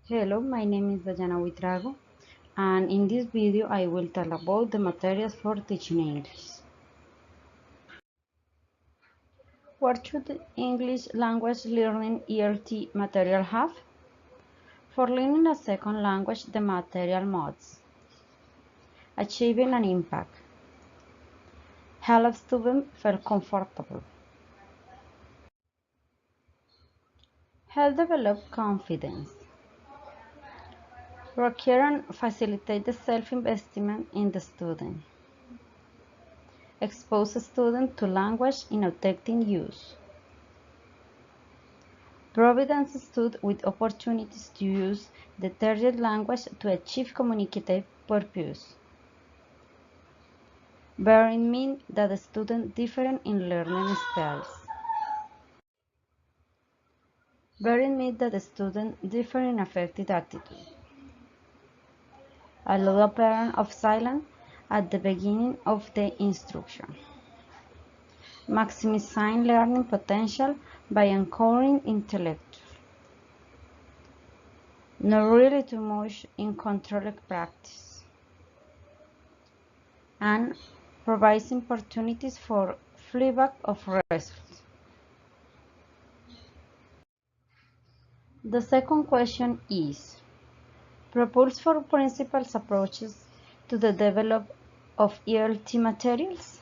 Hello, my name is Dayana Witrago, and in this video I will tell about the materials for teaching English. What should English language learning ELT material have? For learning a second language, the material modes: achieving an impact, help students feel comfortable, help develop confidence, require and facilitate the self-investment in the student, expose students to language in authentic use, Providence stood with opportunities to use the target language to achieve communicative purpose. Bear in mind that the students differ in learning styles. Bear in mind that the students differ in affective attitude. Allow a pattern of silence at the beginning of the instruction. Maximizing learning potential by encouraging intellect. Not really too much in controlled practice. And provides opportunities for feedback of results. The second question is: propose for principles approaches to the development of ELT materials.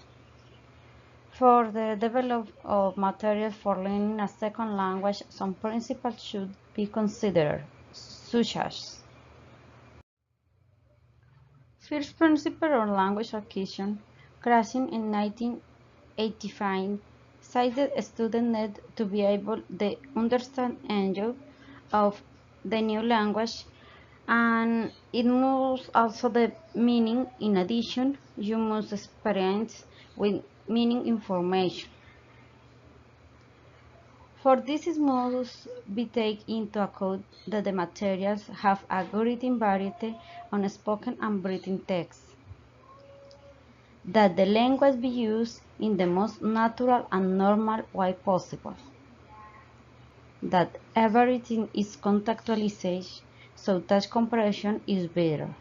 For the development of materials for learning a second language, some principles should be considered, such as: first principle on language acquisition, crashing in 1985, cited students need to be able to understand and enjoy of the new language, and it must also the meaning. In addition, you must experience with meaning information. For this it must be taken into account that the materials have a great variety on spoken and written text, that the language be used in the most natural and normal way possible, that everything is contextualized so that comprehension is better,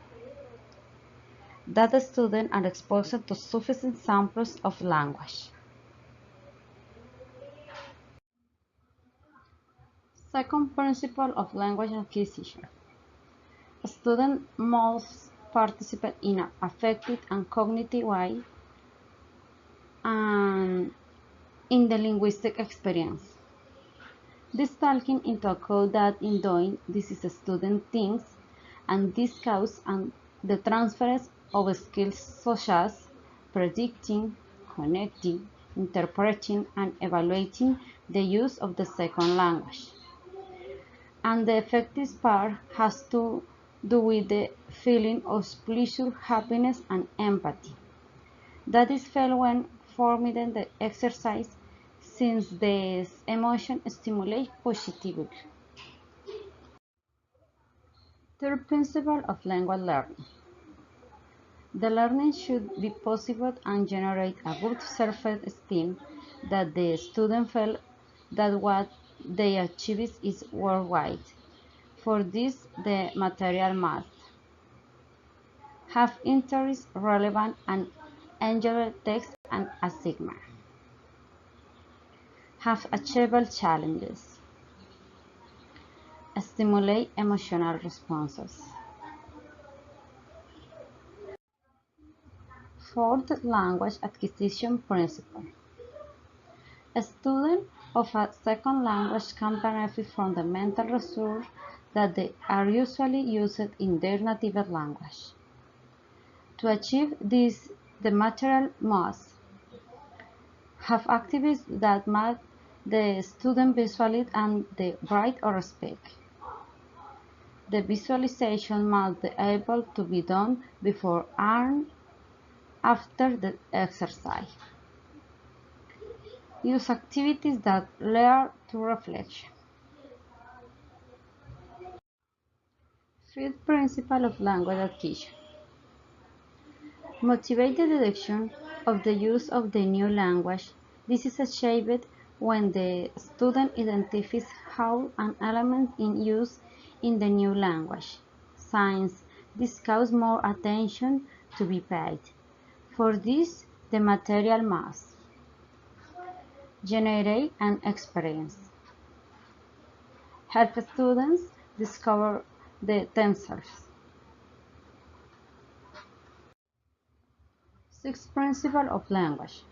that the students are exposed to sufficient samples of language. Second principle of language acquisition. A student must participate in an affective and cognitive way and in the linguistic experience. This taking into account that in doing this is a student thinks, and this causes and the transference of skills such as predicting, connecting, interpreting, and evaluating the use of the second language. And the effective part has to do with the feeling of pleasure, happiness, and empathy. That is felt when performing the exercise, since these emotions stimulate positively. Third principle of language learning. The learning should be possible and generate a good self-esteem, that the student feel that what they achieve is worthwhile. For this, the material must have interest, relevant, and enjoyable text and assignment, have achievable challenges, stimulate emotional responses. Fourth, language acquisition principle. A student of a second language can benefit from the mental resources that they are usually used in their native language. To achieve this, the material must have activities that make the student visualize and the write or speak. The visualization must be able to be done before and after the exercise. Use activities that lead to reflection. Fifth principle of language acquisition. Motivate the deduction of the use of the new language. This is achieved when the student identifies how an element is used in the new language, since this causes more attention to be paid. For this, the material must generate an experience, help students discover themselves. Sixth principle of language.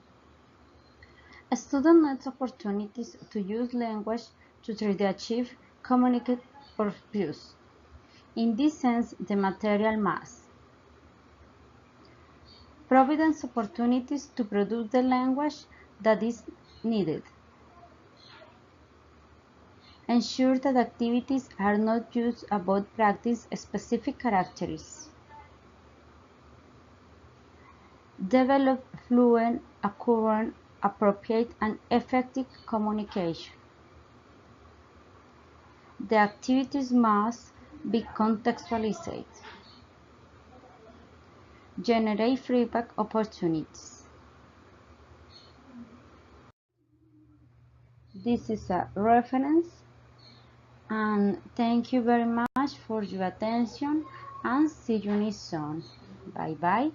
A student needs opportunities to use language to try to achieve communicate purpose. In this sense, the material must provide opportunities to produce the language that is needed. Ensure that activities are not used about practice specific characteristics. Develop fluent, accurate, appropriate, and effective communication. The activities must be contextualized. Generate feedback opportunities. This is a reference, and thank you very much for your attention, and see you soon. Bye bye.